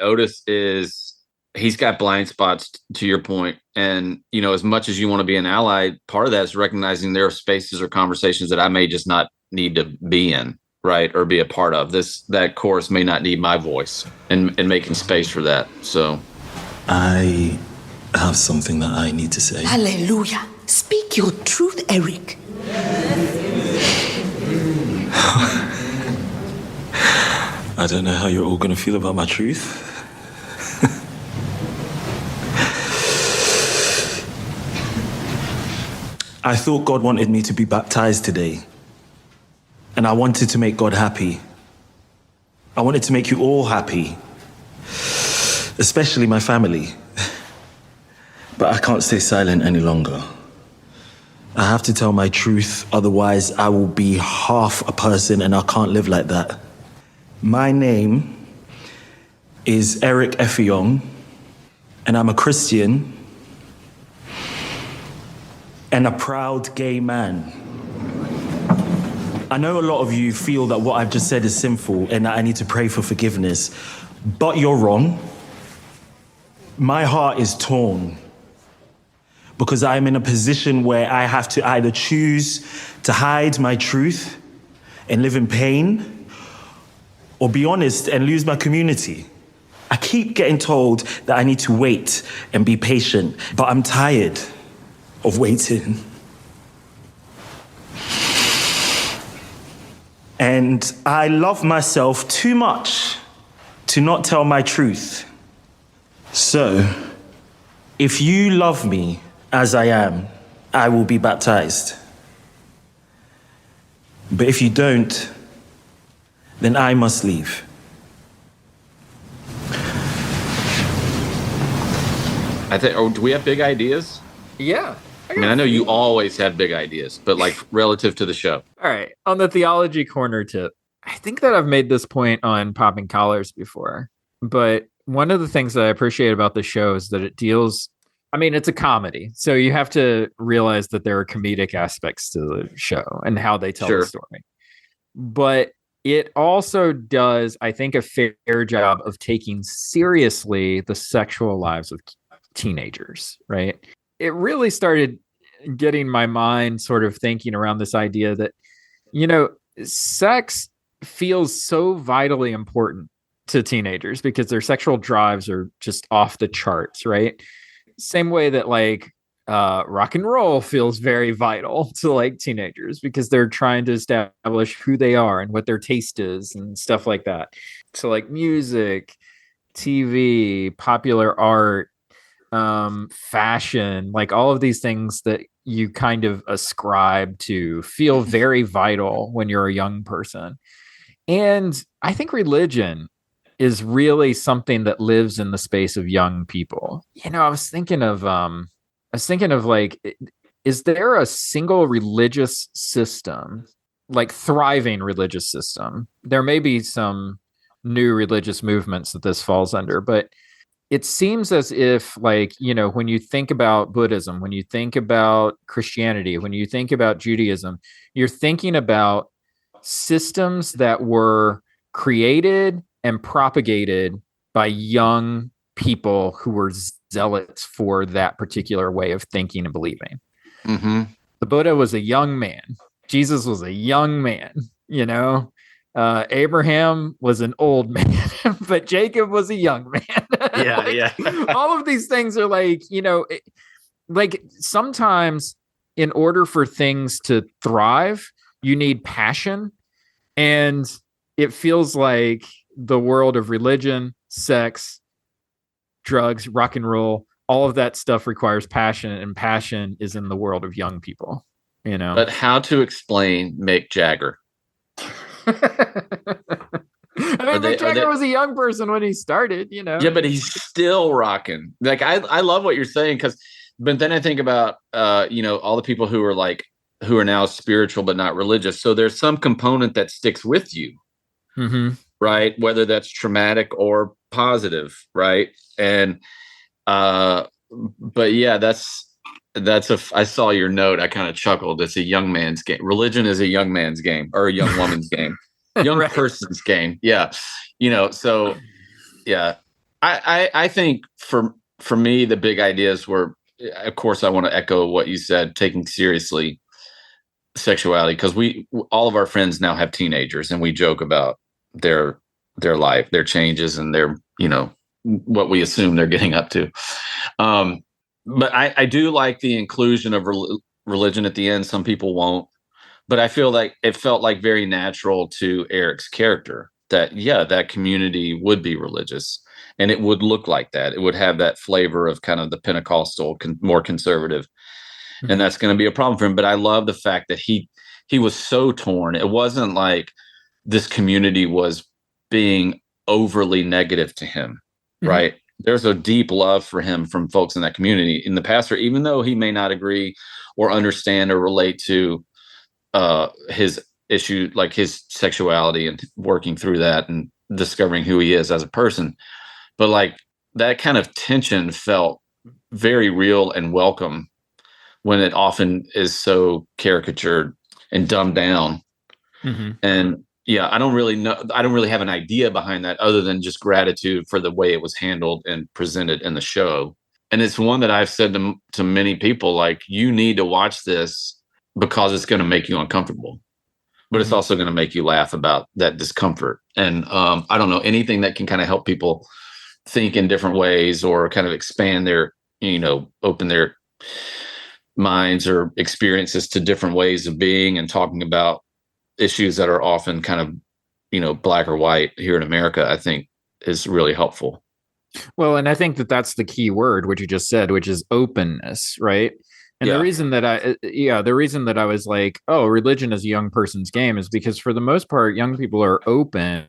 [SPEAKER 5] He's got blind spots, to your point. And, as much as you want to be an ally, part of that is recognizing there are spaces or conversations that I may just not need to be in, right? Or be a part of. That chorus may not need my voice, and making space for that. So
[SPEAKER 14] I have something that I need to say.
[SPEAKER 15] Hallelujah. Speak your truth, Eric.
[SPEAKER 14] I don't know how you're all going to feel about my truth. I thought God wanted me to be baptized today. And I wanted to make God happy. I wanted to make you all happy. Especially my family. But I can't stay silent any longer. I have to tell my truth, otherwise I will be half a person and I can't live like that. My name is Eric Effiong, and I'm a Christian and a proud gay man. I know a lot of you feel that what I've just said is sinful and that I need to pray for forgiveness, but you're wrong. My heart is torn because I'm in a position where I have to either choose to hide my truth and live in pain, or be honest and lose my community. I keep getting told that I need to wait and be patient, but I'm tired. of waiting. And I love myself too much to not tell my truth. So, if you love me as I am, I will be baptized. But if you don't, then I must leave.
[SPEAKER 5] Do we have big ideas?
[SPEAKER 1] Yeah.
[SPEAKER 5] I mean, I know you always have big ideas, but like relative to the show.
[SPEAKER 1] All right. On the theology corner tip, I think that I've made this point on Popping Collars before, but one of the things that I appreciate about the show is that it deals, I mean, it's a comedy. So you have to realize that there are comedic aspects to the show and how they tell the story. But it also does, I think, a fair job of taking seriously the sexual lives of teenagers, right? It really started getting my mind sort of thinking around this idea that, you know, sex feels so vitally important to teenagers because their sexual drives are just off the charts, right? Same way that like rock and roll feels very vital to like teenagers because they're trying to establish who they are and what their taste is and stuff like that. So like music, TV, popular art, fashion, like all of these things that you kind of ascribe to feel very vital when you're a young person. And I think religion is really something that lives in the space of young people. You know, I was thinking of like, is there a single religious system, like thriving religious system? There may be some new religious movements that this falls under, but it seems as if, like, you know, when you think about Buddhism, when you think about Christianity, when you think about Judaism, you're thinking about systems that were created and propagated by young people who were zealots for that particular way of thinking and believing.
[SPEAKER 5] Mm-hmm.
[SPEAKER 1] The Buddha was a young man. Jesus was a young man, you know. Abraham was an old man, but Jacob was a young man.
[SPEAKER 5] Yeah.
[SPEAKER 1] All of these things are like, you know, like sometimes in order for things to thrive, you need passion. And it feels like the world of religion, sex, drugs, rock and roll, all of that stuff requires passion, and passion is in the world of young people, you know.
[SPEAKER 5] But how to explain Mick Jagger?
[SPEAKER 1] I mean, Mick Jagger was a young person when he started, you know.
[SPEAKER 5] Yeah, but he's still rocking. Like I love what you're saying, but then I think about you know, all the people who are now spiritual but not religious. So there's some component that sticks with you, right? Whether that's traumatic or positive, right? And but yeah, I saw your note. I kind of chuckled. It's a young man's game. Religion is a young man's game, or a young woman's game, young right. person's game. Yeah. You know, so yeah, I think for me, the big ideas were, of course, I want to echo what you said, taking seriously sexuality, because all of our friends now have teenagers, and we joke about their life, their changes, and their, you know, what we assume they're getting up to. But I do like the inclusion of religion at the end. Some people won't, but I feel like it felt like very natural to Eric's character that, yeah, that community would be religious and it would look like that. It would have that flavor of kind of the Pentecostal, more conservative. Mm-hmm. And that's going to be a problem for him. But I love the fact that he was so torn. It wasn't like this community was being overly negative to him, right? There's a deep love for him from folks in that community. In the pastor, even though he may not agree or understand or relate to his issue, like his sexuality and working through that and discovering who he is as a person, but like that kind of tension felt very real and welcome when it often is so caricatured and dumbed down. And yeah, I don't really know. I don't really have an idea behind that other than just gratitude for the way it was handled and presented in the show. And it's one that I've said to many people, like, you need to watch this because it's going to make you uncomfortable, but it's also going to make you laugh about that discomfort. And I don't know, anything that can kind of help people think in different ways or kind of expand their, you know, open their minds or experiences to different ways of being and talking about issues that are often kind of, black or white here in America, I think is really helpful.
[SPEAKER 1] Well, and I think that that's the key word, which you just said, which is openness, right? And the reason that I was like, oh, religion is a young person's game is because for the most part, young people are open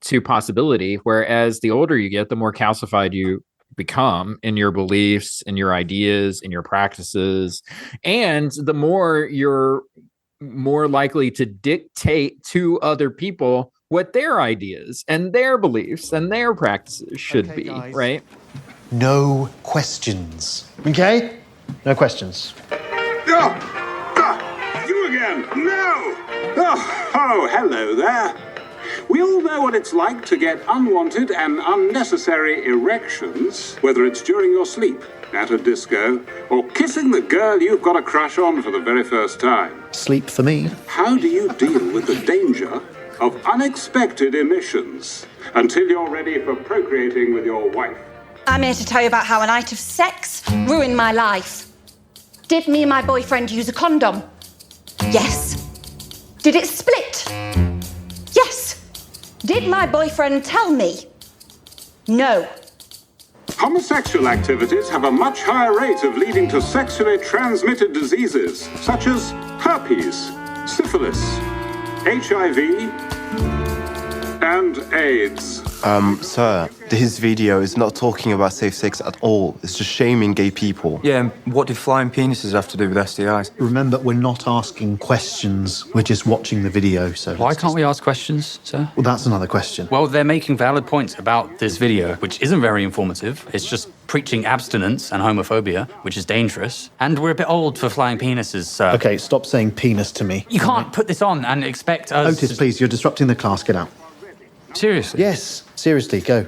[SPEAKER 1] to possibility. Whereas the older you get, the more calcified you become in your beliefs, in your ideas, in your practices. And the more you're more likely to dictate to other people what their ideas and their beliefs and their practices should be, guys. Right?
[SPEAKER 16] No questions. Okay? No questions.
[SPEAKER 17] You again? No! Oh, hello there. We all know what it's like to get unwanted and unnecessary erections, whether it's during your sleep, at a disco, or kissing the girl you've got a crush on for the very first time.
[SPEAKER 16] Sleep for me.
[SPEAKER 17] How do you deal with the danger of unexpected emissions until you're ready for procreating with your wife?
[SPEAKER 18] I'm here to tell you about how a night of sex ruined my life. Did me and my boyfriend use a condom? Yes. Did it split? Yes. Did my boyfriend tell me? No.
[SPEAKER 17] Homosexual activities have a much higher rate of leading to sexually transmitted diseases such as herpes, syphilis, HIV, and AIDS.
[SPEAKER 19] Sir, his video is not talking about safe sex at all. It's just shaming gay people.
[SPEAKER 20] Yeah, and what do flying penises have to do with STIs?
[SPEAKER 16] Remember, we're not asking questions. We're just watching the video, so...
[SPEAKER 10] Why can't we ask questions, sir?
[SPEAKER 16] Well, that's another question.
[SPEAKER 10] Well, they're making valid points about this video, which isn't very informative. It's just preaching abstinence and homophobia, which is dangerous. And we're a bit old for flying penises, sir.
[SPEAKER 16] Okay, stop saying penis to me.
[SPEAKER 10] You can't put this on and expect us...
[SPEAKER 16] Otis, please, you're disrupting the class. Get out.
[SPEAKER 10] Seriously?
[SPEAKER 16] Yes, seriously, go.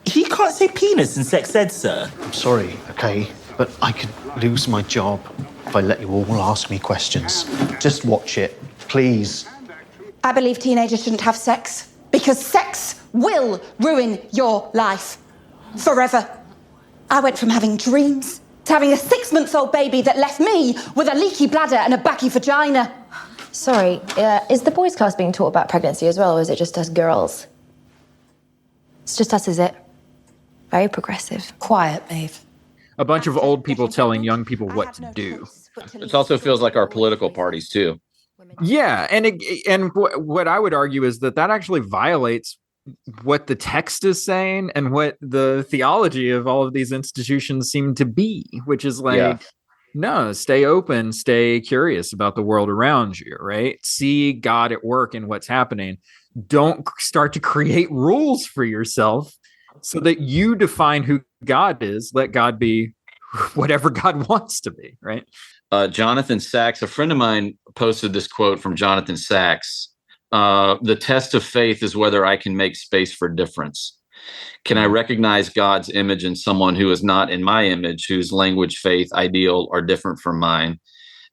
[SPEAKER 7] He can't say penis in sex ed, sir.
[SPEAKER 16] I'm sorry, okay, but I could lose my job if I let you all ask me questions. Just watch it, please.
[SPEAKER 18] I believe teenagers shouldn't have sex because sex will ruin your life forever. I went from having dreams to having a 6-month-old baby that left me with a leaky bladder and a baggy vagina.
[SPEAKER 9] Sorry, is the boys' class being taught about pregnancy as well, or is it just us girls? It's just us, is it? Very progressive.
[SPEAKER 18] Quiet, Maeve.
[SPEAKER 1] A bunch of old people telling young people what to do.
[SPEAKER 5] It also feels like our political parties too.
[SPEAKER 1] Yeah, and what I would argue is that actually violates what the text is saying and what the theology of all of these institutions seem to be, which is like, no, stay open, stay curious about the world around you, right? See God at work in what's happening. Don't start to create rules for yourself so that you define who God is. Let God be whatever God wants to be, right?
[SPEAKER 5] Jonathan Sacks, a friend of mine, posted this quote from Jonathan Sacks. The test of faith is whether I can make space for difference. Can I recognize God's image in someone who is not in my image, whose language, faith, ideal are different from mine?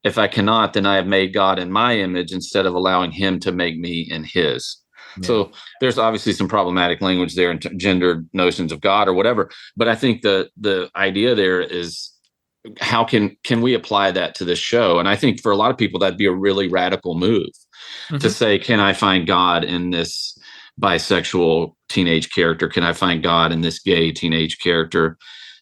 [SPEAKER 5] If I cannot, then I have made God in my image instead of allowing him to make me in his. Yeah. So there's obviously some problematic language there and gendered notions of God or whatever. But I think the idea there is, how can we apply that to this show? And I think for a lot of people, that'd be a really radical move to say, can I find God in this bisexual teenage character? Can I find God in this gay teenage character?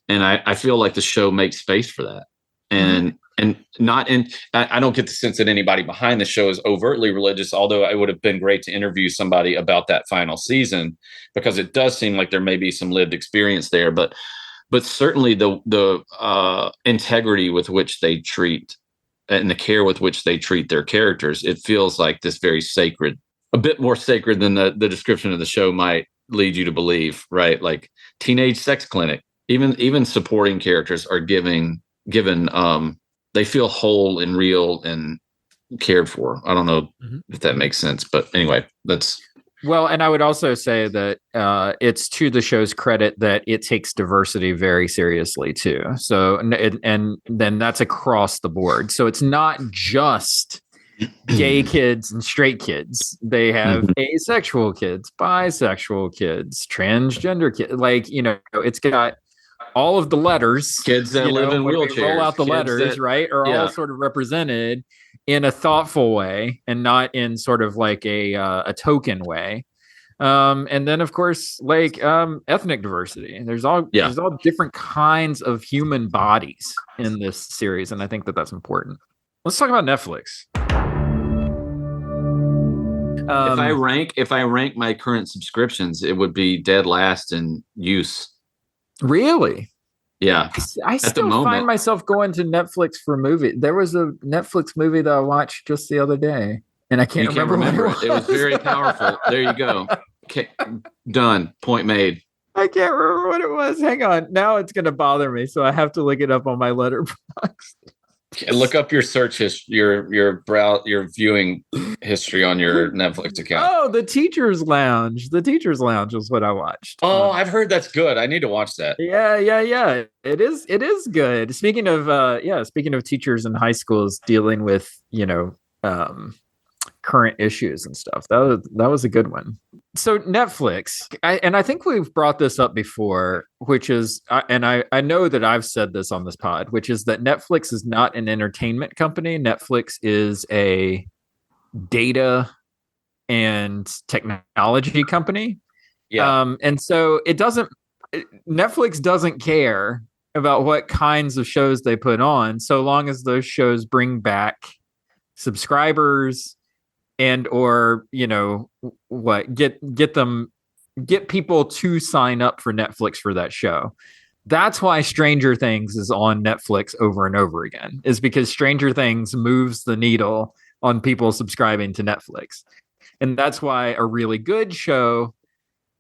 [SPEAKER 5] And I feel like the show makes space for that. And I don't get the sense that anybody behind the show is overtly religious, although it would have been great to interview somebody about that final season, because it does seem like there may be some lived experience there. But certainly the integrity with which they treat and the care with which they treat their characters, it feels like this very sacred, a bit more sacred than the description of the show might lead you to believe, right? Like teenage sex clinic, even supporting characters are given they feel whole and real and cared for. I don't know if that makes sense, but anyway, that's...
[SPEAKER 1] Well, and I would also say that it's to the show's credit that it takes diversity very seriously too. So, and then that's across the board. So it's not just gay kids and straight kids. They have asexual kids, bisexual kids, transgender kids. Like, it's got all of the letters,
[SPEAKER 5] kids that live in
[SPEAKER 1] when we
[SPEAKER 5] wheelchairs,
[SPEAKER 1] roll out the
[SPEAKER 5] kids
[SPEAKER 1] letters,
[SPEAKER 5] that-
[SPEAKER 1] right, are
[SPEAKER 5] yeah.
[SPEAKER 1] all sort of represented in a thoughtful way and not in sort of like a token way. And then of course, like ethnic diversity. There's all different kinds of human bodies in this series, and I think that that's important. Let's talk about Netflix.
[SPEAKER 5] If I rank my current subscriptions, it would be dead last in use.
[SPEAKER 1] Really?
[SPEAKER 5] Yeah.
[SPEAKER 1] I still find myself going to Netflix for a movie. There was a Netflix movie that I watched just the other day, and I can't remember
[SPEAKER 5] it. It was very powerful. There you go. Okay, done. Point made.
[SPEAKER 1] I can't remember what it was. Hang on. Now it's going to bother me, so I have to look it up on my Letterboxd.
[SPEAKER 5] Look up your search history, your viewing history on your Netflix account.
[SPEAKER 1] Oh, The Teacher's Lounge. The Teacher's Lounge is what I watched.
[SPEAKER 5] Oh, I've heard that's good. I need to watch that.
[SPEAKER 1] Yeah. It is good. Speaking of teachers in high schools dealing with, current issues and stuff. That was a good one. So Netflix, I think we've brought this up before, which is, and I know that I've said this on this pod, which is that Netflix is not an entertainment company. Netflix is a data and technology company.
[SPEAKER 5] Yeah.
[SPEAKER 1] And so Netflix doesn't care about what kinds of shows they put on, so long as those shows bring back subscribers and or get people to sign up for Netflix for that show. That's why Stranger Things is on Netflix over and over again, is because Stranger Things moves the needle on people subscribing to Netflix. And that's why a really good show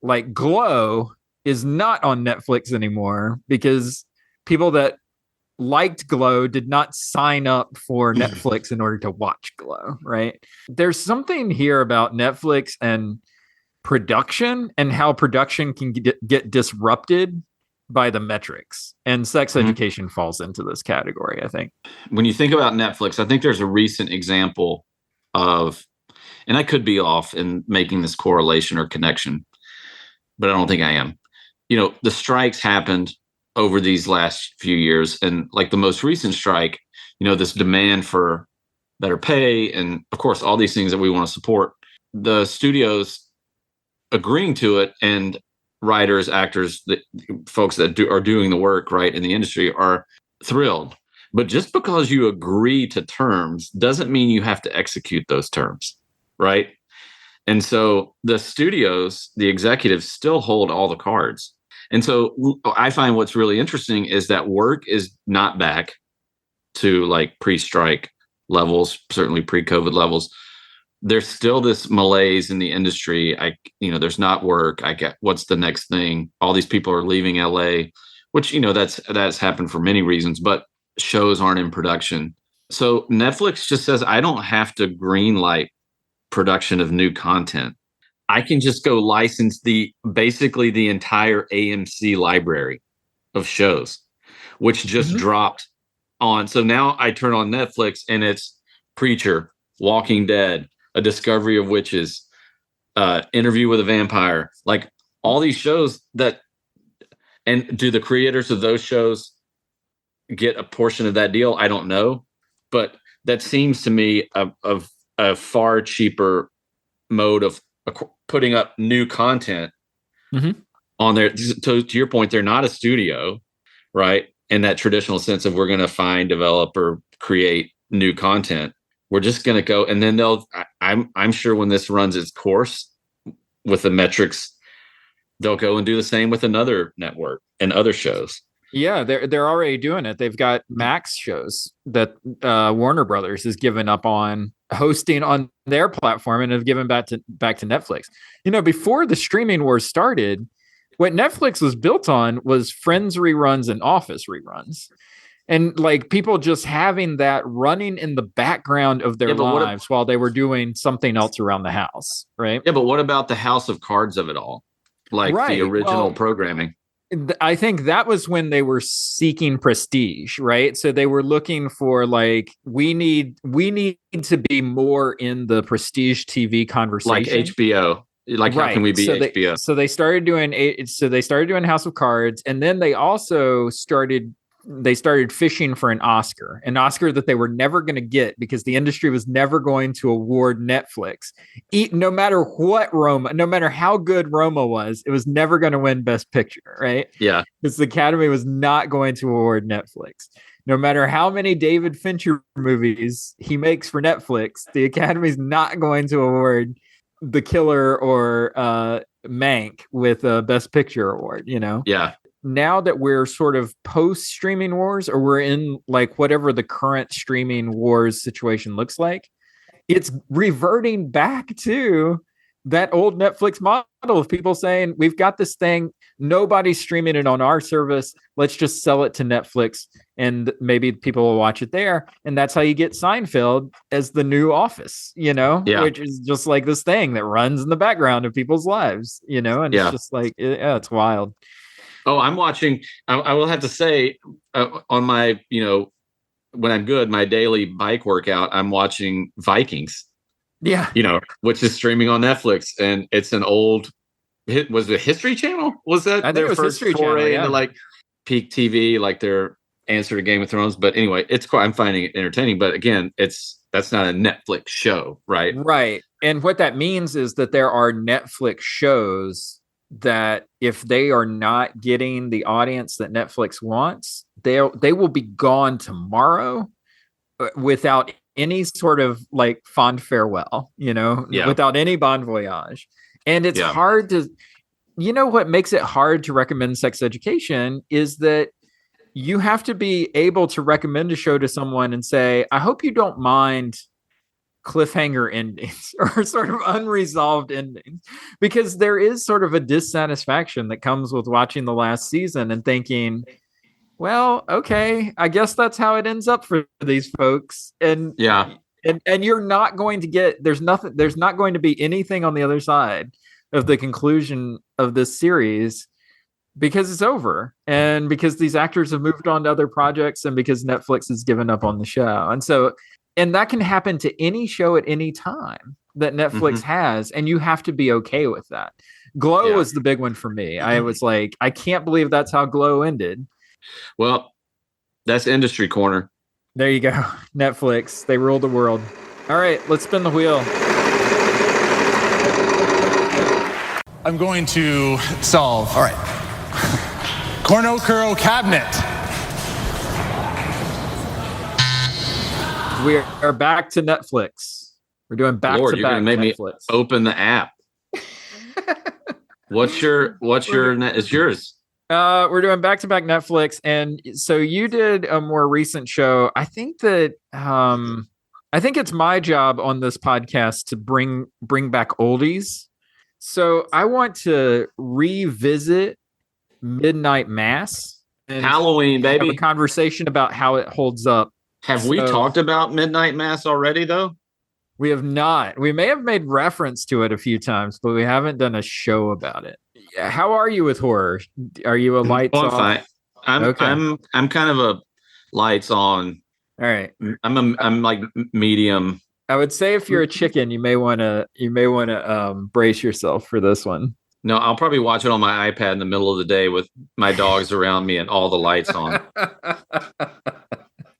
[SPEAKER 1] like Glow is not on Netflix anymore, because people that liked Glow did not sign up for Netflix in order to watch Glow, right? There's something here about Netflix and production and how production can get disrupted by the metrics, and sex education falls into this category, I think.
[SPEAKER 5] When you think about Netflix, I think there's a recent example of, and I could be off in making this correlation or connection, but I don't think I am. The strikes happened over these last few years, and like the most recent strike, this demand for better pay, and of course all these things that we want to support, the studios agreeing to it, and writers, actors, the folks that are doing the work right in the industry are thrilled. But just because you agree to terms doesn't mean you have to execute those terms, right? And so the studios, the executives, still hold all the cards. And so I find what's really interesting is that work is not back to like pre-strike levels, certainly pre-COVID levels. There's still this malaise in the industry. There's not work. I get, what's the next thing? All these people are leaving LA, which, that's happened for many reasons, but shows aren't in production. So Netflix just says, I don't have to greenlight production of new content. I can just go license basically the entire AMC library of shows, which just dropped on. So now I turn on Netflix and it's Preacher, Walking Dead, A Discovery of Witches, Interview with a Vampire, like all these shows and do the creators of those shows get a portion of that deal? I don't know, but that seems to me a far cheaper mode of putting up new content on there. To your point, they're not a studio, right? In that traditional sense of we're going to find, develop, or create new content. We're just going to go, and then I'm sure when this runs its course with the metrics, they'll go and do the same with another network and other shows.
[SPEAKER 1] Yeah, they're already doing it. They've got Max shows that Warner Brothers has given up on hosting on their platform and have given back to Netflix. Before the streaming wars started, what Netflix was built on was Friends reruns and Office reruns. And like people just having that running in the background of their lives while they were doing something else around the house, right?
[SPEAKER 5] Yeah, but what about the House of Cards of it all? Like the original programming.
[SPEAKER 1] I think that was when they were seeking prestige, right? So they were looking for like, we need to be more in the prestige TV conversation.
[SPEAKER 5] Like HBO. Like, how can we be HBO?
[SPEAKER 1] So they started doing House of Cards, and then they also started fishing for an Oscar that they were never going to get because the industry was never going to award Netflix. No matter no matter how good Roma was, it was never going to win Best Picture, right?
[SPEAKER 5] Yeah.
[SPEAKER 1] Because the Academy was not going to award Netflix. No matter how many David Fincher movies he makes for Netflix, the Academy's not going to award The Killer or Mank with a Best Picture award,
[SPEAKER 5] Yeah.
[SPEAKER 1] Now that we're sort of post streaming wars, or we're in like whatever the current streaming wars situation looks like, it's reverting back to that old Netflix model of people saying, we've got this thing, nobody's streaming it on our service, let's just sell it to Netflix and maybe people will watch it there. And that's how you get Seinfeld as the new Office, which is just like this thing that runs in the background of people's lives, and it's just like, it's wild.
[SPEAKER 5] Oh, I'm watching. I will have to say, on my, when I'm good, my daily bike workout, I'm watching Vikings.
[SPEAKER 1] Yeah.
[SPEAKER 5] Which is streaming on Netflix, and it's an old. Was it History Channel? Was that
[SPEAKER 1] I think
[SPEAKER 5] their
[SPEAKER 1] it was
[SPEAKER 5] first
[SPEAKER 1] History
[SPEAKER 5] foray
[SPEAKER 1] Channel,
[SPEAKER 5] into like peak TV, like their answer to Game of Thrones? But anyway, it's quite. I'm finding it entertaining. But again, that's not a Netflix show, right?
[SPEAKER 1] Right. And what that means is that there are Netflix shows that if they are not getting the audience that Netflix wants, they will be gone tomorrow without any sort of like fond farewell, without any bon voyage. And it's hard to, what makes it hard to recommend Sex Education is that you have to be able to recommend a show to someone and say, I hope you don't mind cliffhanger endings or sort of unresolved endings, because there is sort of a dissatisfaction that comes with watching the last season and thinking, well, okay, I guess that's how it ends up for these folks. And you're not going to get, there's not going to be anything on the other side of the conclusion of this series because it's over, and because these actors have moved on to other projects, and because Netflix has given up on the show. And that can happen to any show at any time that Netflix has, and you have to be okay with that. Glow was the big one for me. I was like, I can't believe that's how Glow ended.
[SPEAKER 5] Well, that's Industry Corner.
[SPEAKER 1] There you go. Netflix, they rule the world. All right, let's spin the wheel.
[SPEAKER 21] I'm going to solve. All right. Cornucopia cabinet.
[SPEAKER 1] We are back to Netflix. We're doing back to back.
[SPEAKER 5] You're gonna make
[SPEAKER 1] Netflix.
[SPEAKER 5] me open the app. What's your? It's yours.
[SPEAKER 1] We're doing back to back Netflix, and so you did a more recent show. I think that I think it's my job on this podcast to bring back oldies. So I want to revisit Midnight Mass and
[SPEAKER 5] Halloween, baby.
[SPEAKER 1] Have a conversation about how it holds up.
[SPEAKER 5] Have we talked about Midnight Mass already, though?
[SPEAKER 1] We have not. We may have made reference to it a few times, but we haven't done a show about it. How are you with horror? Are you a lights off?
[SPEAKER 5] Fine. I'm kind of a lights on.
[SPEAKER 1] All right.
[SPEAKER 5] I'm like medium.
[SPEAKER 1] I would say if you're a chicken, you may want to brace yourself for this one.
[SPEAKER 5] No, I'll probably watch it on my iPad in the middle of the day with my dogs around me and all the lights on.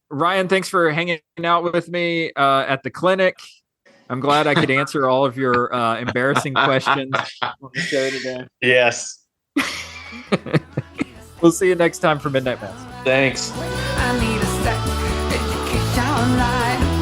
[SPEAKER 1] Ryan, thanks for hanging out with me at the clinic. I'm glad I could answer all of your embarrassing questions on the show today.
[SPEAKER 5] Yes.
[SPEAKER 1] We'll see you next time for Midnight Mass.
[SPEAKER 5] Thanks.
[SPEAKER 8] I need a sex education line.